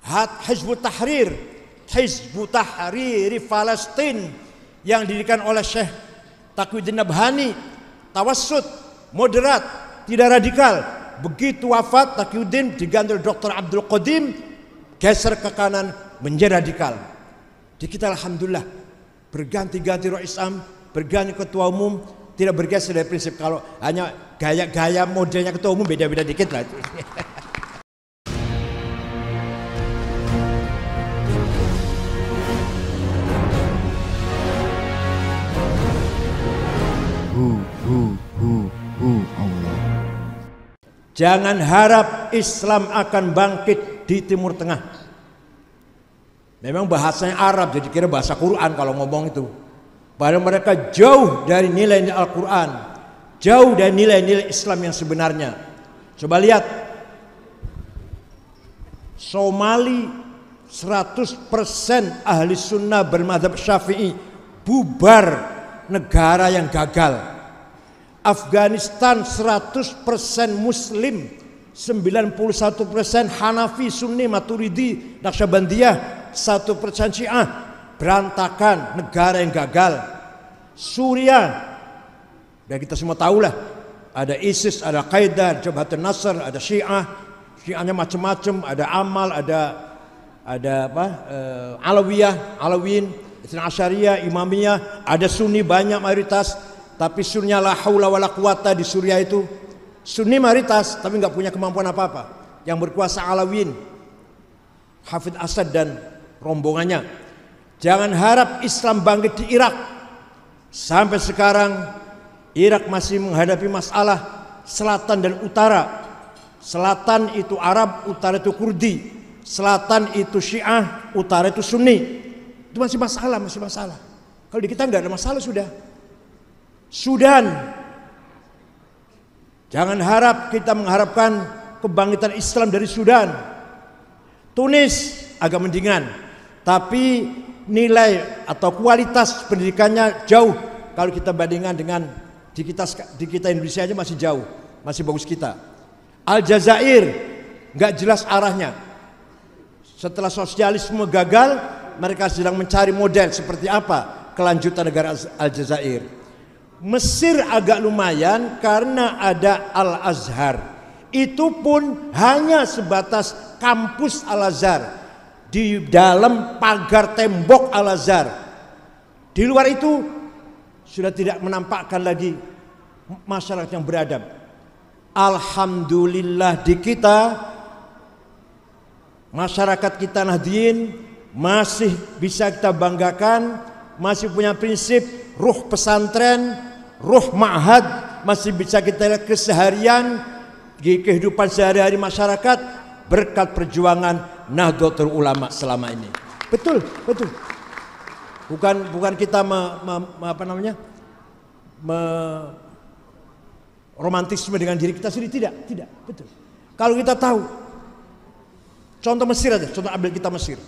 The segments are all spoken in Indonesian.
Hizbut Tahrir, Hizbut Tahrir Palestina yang didirikan oleh Syekh Taqiyuddin Nabhani, tawassut, moderat, tidak radikal. Begitu wafat Taqiyuddin diganti oleh Dr. Abdul Qadim, geser ke kanan menjadi radikal. Di kita alhamdulillah berganti-ganti roh Islam, berganti ketua umum, tidak bergeser dari prinsip. Kalau hanya gaya-gaya modelnya ketua umum beda-beda dikit lah. Allah. Jangan harap Islam akan bangkit di Timur Tengah. Memang bahasanya Arab, jadi kira bahasa Quran kalau ngomong itu. Padahal mereka jauh dari nilai-nilai Al-Quran, jauh dari nilai-nilai Islam yang sebenarnya. Coba lihat, Somali 100% ahli sunnah bermadzhab Syafi'i, bubar negara yang gagal. Afghanistan 100% Muslim, 91% Hanafi, Sunni, Maturidi, Naqsyabandiyah, 1% Syiah, berantakan, negara yang gagal. Suriah, dan kita semua tahulah, ada ISIS, ada Qaeda, Jabhatun Nasr, ada Syiah, Syiahnya macam-macam, ada Amal, ada Alawiyah, Alawiyin, Itsna Asyariyah, Imamiyah, ada Sunni banyak mayoritas. Tapi Sunninya la haula wala quwata di Suriah itu. Sunni mayoritas tapi nggak punya kemampuan apa-apa. Yang berkuasa Alawiyin, Hafidh Asad dan rombongannya. Jangan harap Islam bangkit di Irak. Sampai sekarang Irak masih menghadapi masalah selatan dan utara. Selatan itu Arab, utara itu Kurdi. Selatan itu Syiah, utara itu Sunni. Itu masih masalah. Kalau di kita nggak ada masalah sudah. Sudan, jangan harap kita mengharapkan kebangkitan Islam dari Sudan. Tunis agak mendingan, tapi nilai atau kualitas pendidikannya jauh kalau kita bandingkan dengan di kita Indonesia aja masih jauh, masih bagus kita. Aljazair nggak jelas arahnya. Setelah sosialisme gagal, mereka sedang mencari model seperti apa kelanjutan negara Aljazair. Mesir agak lumayan karena ada Al-Azhar. Itu pun hanya sebatas kampus Al-Azhar, di dalam pagar tembok Al-Azhar. Di luar itu sudah tidak menampakkan lagi masyarakat yang beradab. Alhamdulillah di kita, masyarakat kita Nahdliyin masih bisa kita banggakan, masih punya prinsip ruh pesantren, ruh ma'had, masih bisa kita lihat keseharian di kehidupan sehari-hari masyarakat berkat perjuangan Nahdlatul Ulama selama ini. Betul. Bukan kita romantisme dengan diri kita sendiri, tidak, betul. Kalau kita tahu, contoh Mesir aja, contoh ambil kita Mesir.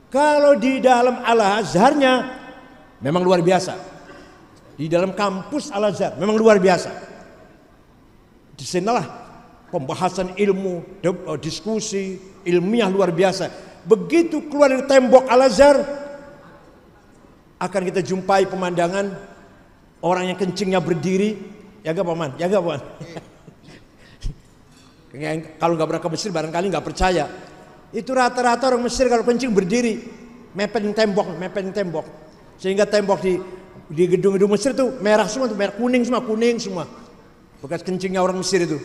Kalau di dalam Al-Azharnya memang luar biasa. Di dalam kampus Al-Azhar memang luar biasa. Di sanalah pembahasan ilmu, diskusi ilmiah luar biasa. Begitu keluar dari tembok Al-Azhar, akan kita jumpai pemandangan orang yang kencingnya berdiri. Ya gak Paman? Kalau nggak pernah ke Mesir barangkali nggak percaya. Itu rata-rata orang Mesir kalau kencing berdiri, mepet tembok. Sehingga tembok di gedung-gedung Mesir itu merah semua, merah kuning semua. Bekas kencingnya orang Mesir itu.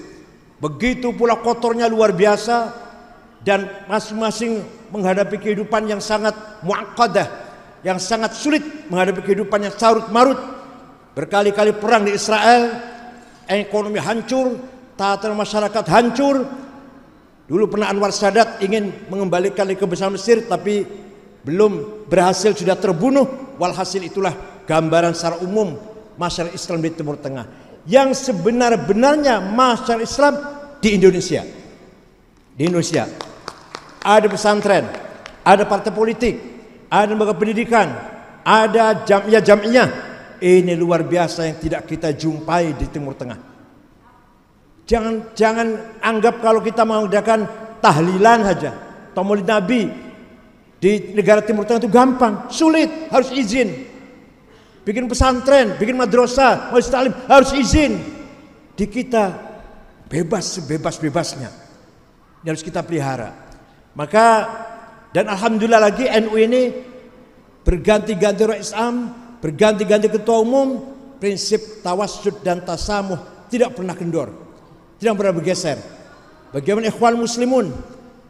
Begitu pula kotornya luar biasa, dan masing-masing menghadapi kehidupan yang sangat mu'aqadah, yang sangat sulit, menghadapi kehidupan yang carut marut. Berkali-kali perang di Israel, ekonomi hancur, tatanan masyarakat hancur. Dulu pernah Anwar Sadat ingin mengembalikan kebesaran Mesir, tapi belum berhasil, sudah terbunuh. Walhasil itulah gambaran secara umum masyarakat Islam di Timur Tengah. Yang sebenar-benarnya masyarakat Islam di Indonesia. Di Indonesia ada pesantren, ada partai politik, ada lembaga pendidikan, ada jamiah. Ini luar biasa yang tidak kita jumpai di Timur Tengah. Jangan anggap kalau kita mengadakan tahlilan saja, atau maulid Nabi di negara Timur Tengah itu gampang, sulit, harus izin. Bikin pesantren, bikin madrasah, majelis taklim harus izin. Di kita bebas sebebas-bebasnya. Ini harus kita pelihara. Maka dan alhamdulillah lagi NU ini berganti-ganti Rais Am, berganti-ganti ketua umum, prinsip tawassud dan tasamuh tidak pernah kendor, tidak pernah bergeser. Bagaimana Ikhwan Muslimun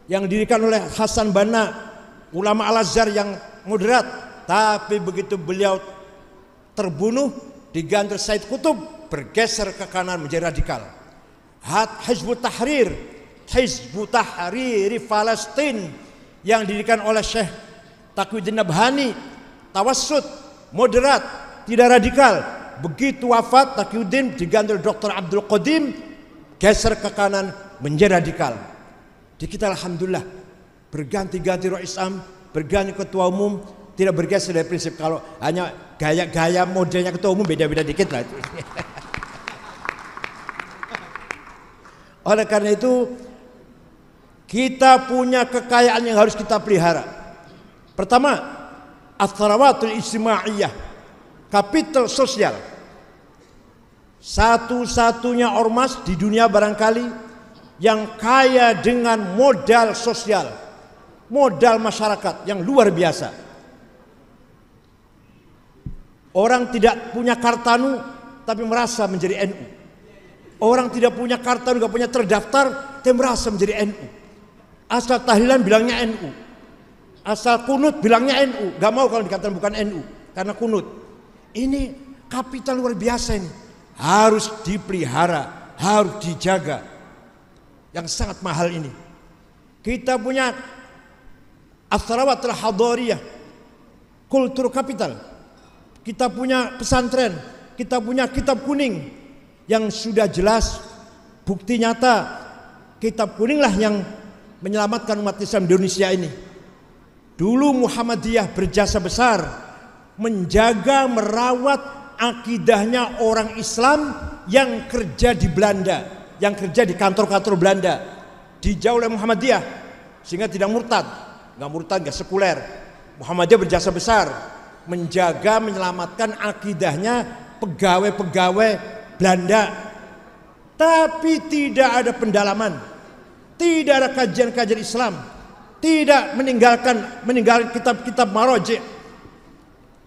yang didirikan oleh Hasan Banna, ulama Al-Azhar yang moderat, tapi begitu beliau terbunuh diganti Said Qutb, bergeser ke kanan menjadi radikal. Hizbut Tahrir, Hizbut Tahrir Palestina yang didirikan oleh Syekh Taqiyuddin Nabhani, tawassud, moderat, tidak radikal. Begitu wafat Taqiyuddin diganti Dr. Abdul Qadim, geser ke kanan menjadi radikal. Di kita alhamdulillah berganti-ganti Rais Am, berganti ketua umum, tidak bergeser dari prinsip. Kalau hanya gaya-gaya modelnya ketua umum beda-beda dikit lah itu. Oleh karena itu kita punya kekayaan yang harus kita pelihara. Pertama, atharawatul ijtimaiyah, kapital sosial. Satu-satunya ormas di dunia barangkali yang kaya dengan modal sosial, modal masyarakat yang luar biasa. Orang tidak punya kartanu tapi merasa menjadi NU. Orang tidak punya kartanu, tidak punya terdaftar tapi merasa menjadi NU. Asal tahlilan bilangnya NU. Asal kunut bilangnya NU. Gak mau kalau dikatakan bukan NU karena kunut. Ini kapital luar biasa ini. Harus dipelihara, harus dijaga. Yang sangat mahal ini. Kita punya atharawatul hadariyah, kultur kapital. Kita punya pesantren, kita punya kitab kuning yang sudah jelas bukti nyata. Kitab kuninglah yang menyelamatkan umat Islam di Indonesia ini. Dulu Muhammadiyah berjasa besar menjaga, merawat akidahnya orang Islam yang kerja di Belanda, yang kerja di kantor-kantor Belanda, dijauh oleh Muhammadiyah sehingga tidak murtad, nggak sekuler. Muhammadiyah berjasa besar menjaga, menyelamatkan akidahnya pegawai-pegawai Belanda, tapi tidak ada pendalaman, tidak ada kajian-kajian Islam, tidak meninggalkan kitab-kitab maroji,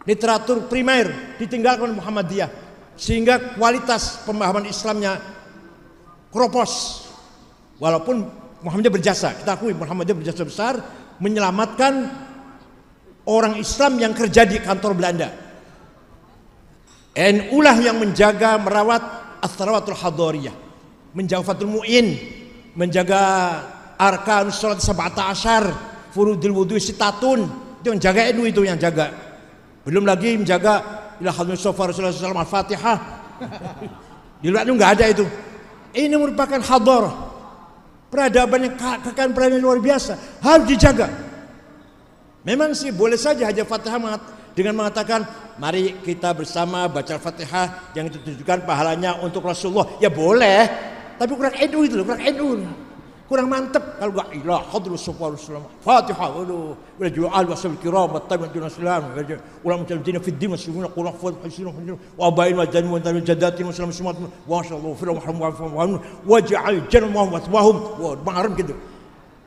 literatur primer ditinggalkan Muhammadiyah, sehingga kualitas pemahaman Islamnya keropos. Walaupun Muhammadiyah berjasa, kita akui Muhammadiyah berjasa besar menyelamatkan orang Islam yang kerja di kantor Belanda. NU lah yang menjaga, merawat atharawatul hadariyah, menjaga Fathul Mu'in, menjaga arkan salat sab'ata asyar, furudil wudu sitatun. Itu yang jaga NU, itu yang jaga. Belum lagi menjaga ila hadrat Rasulullah SAW Al-Fatihah. Di luar itu enggak ada itu. Ini merupakan hadarah, peradaban yang kekayaan peradaban luar biasa, harus dijaga. Memang sih boleh saja hanya Fatihah dengan mengatakan mari kita bersama baca Fatihah yang ditujukan pahalanya untuk Rasulullah. Ya boleh, tapi kurang NU itu loh, kurang NU. Kurang mantep kalau enggak ilah hadrus Rasulullah Fatihah. Waduh, udah juga al-wasal kiram wa tabi'atun islam. Ulama mujahidin fi din muslimin qul afwan hasin wa bain wa jan wa jadati muslim semua. Masyaallah fi rahmah wa ja'al jannah wa tawahum. Wah, maharem gitu.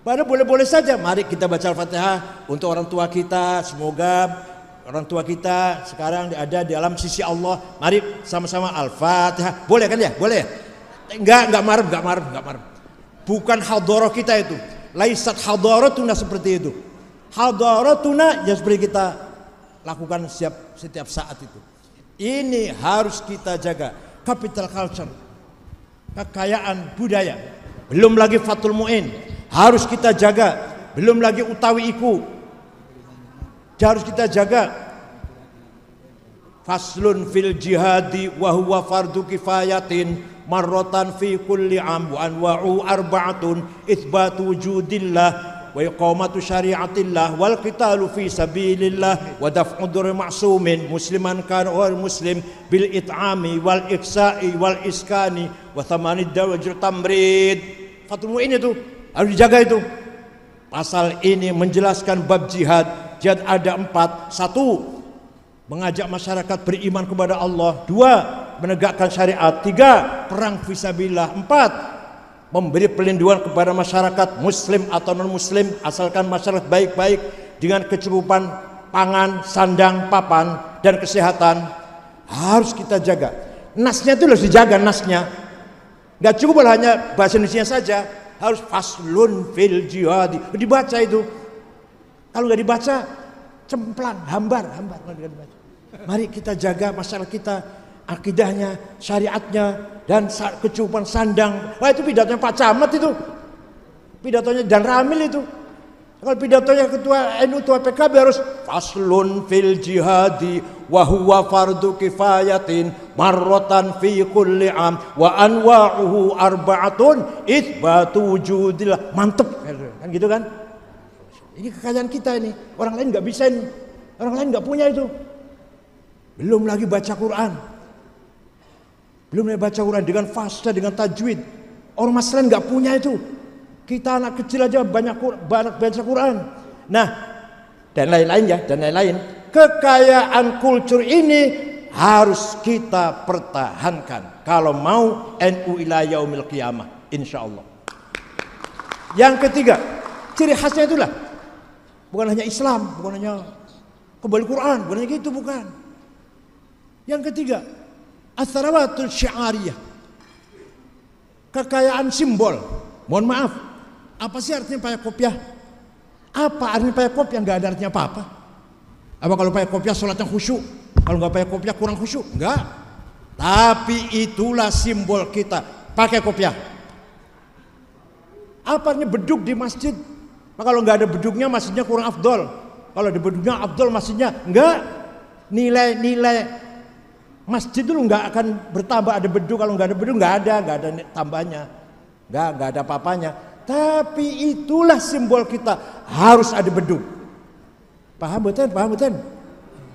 Padahal boleh-boleh saja. Mari kita baca Al-Fatihah untuk orang tua kita. Semoga orang tua kita sekarang ada di alam sisi Allah. Mari sama-sama Al-Fatihah. Boleh kan ya? Boleh ya? Enggak marah. Bukan hadarah kita itu. Laisat hadaratuna seperti itu. Hadaratuna yang seperti kita lakukan setiap saat itu. Ini harus kita jaga. Capital culture, kekayaan budaya. Belum lagi Fathul Mu'in, harus kita jaga. Belum lagi utawi iku, harus kita jaga. Faslun fil jihadi wa huwa fardu kifayatin marratan fi kulli am wa anwa'u arba'atun itsbatu wujudillah wa iqamatu syari'atillah wal qitalu fi sabilillah wa daf'u dhurri ma'sumin musliman kana wa muslim bil it'ami wal iksa'i wal iskani wa thamanid dawajir tamrid. Fathul Mu'in itu harus dijaga itu. Pasal ini menjelaskan bab jihad. Jihad ada 4. 1. Mengajak masyarakat beriman kepada Allah. 2. Menegakkan syariat. 3. Perang fisabilillah. 4. Memberi perlindungan kepada masyarakat muslim atau non muslim, asalkan masyarakat baik-baik dengan kecukupan pangan, sandang, papan, dan kesehatan. Harus kita jaga. Nasnya itu harus dijaga, nasnya. Gak cukup hanya bahasa Indonesia saja, harus faslun fil jihad. Dibaca itu. Kalau nggak dibaca, cemplang, hambar. Mari kita jaga masyarakat kita, akidahnya, syariatnya, dan kecukupan sandang. Wah, itu pidatonya Pak Camat itu. Pidatonya Dan Ramil itu. Kalau pidatonya ketua NU, ketua PKB harus faslun fil jihadi wa huwa fardu kifayatin marratan fi kulli am wa anwa'uhu arba'atun itsbatu wujudillah. Mantep kan gitu kan? Ini kekayaan kita ini. Orang lain nggak bisa ini. Orang lain nggak punya itu. Belum lagi baca Quran. Belum lagi baca Quran dengan fasta, dengan tajwid. Orang mas lain nggak punya itu. Kita anak kecil aja banyak baca Quran. Nah, dan lain-lain ya, dan lain-lain. Kekayaan kultur ini harus kita pertahankan kalau mau NU ila yaumil qiyamah, insyaallah. Yang ketiga, ciri khasnya itulah bukan hanya Islam, bukan hanya kembali Quran, bukan hanya gitu, bukan. Yang ketiga, as-sarawatul syi'ariyah. Kekayaan simbol. Mohon maaf, apa sih artinya payak kopiah? Apa artinya payak kopiah? Nggak ada artinya apa-apa. Apa kalau payak kopiah sholatnya khusyuk? Kalau nggak payak kopiah kurang khusyuk? Enggak. Tapi itulah simbol kita, pakai kopiah. Apa artinya beduk di masjid? Nah, kalau nggak ada beduknya masjidnya kurang afdol. Kalau ada beduknya afdol masjidnya. Enggak. Nilai masjid dulu nggak akan bertambah ada beduk. Kalau nggak ada beduk nggak ada tambahnya. Nggak ada apa-apanya. Tapi itulah simbol kita, harus ada beduk. Paham betul?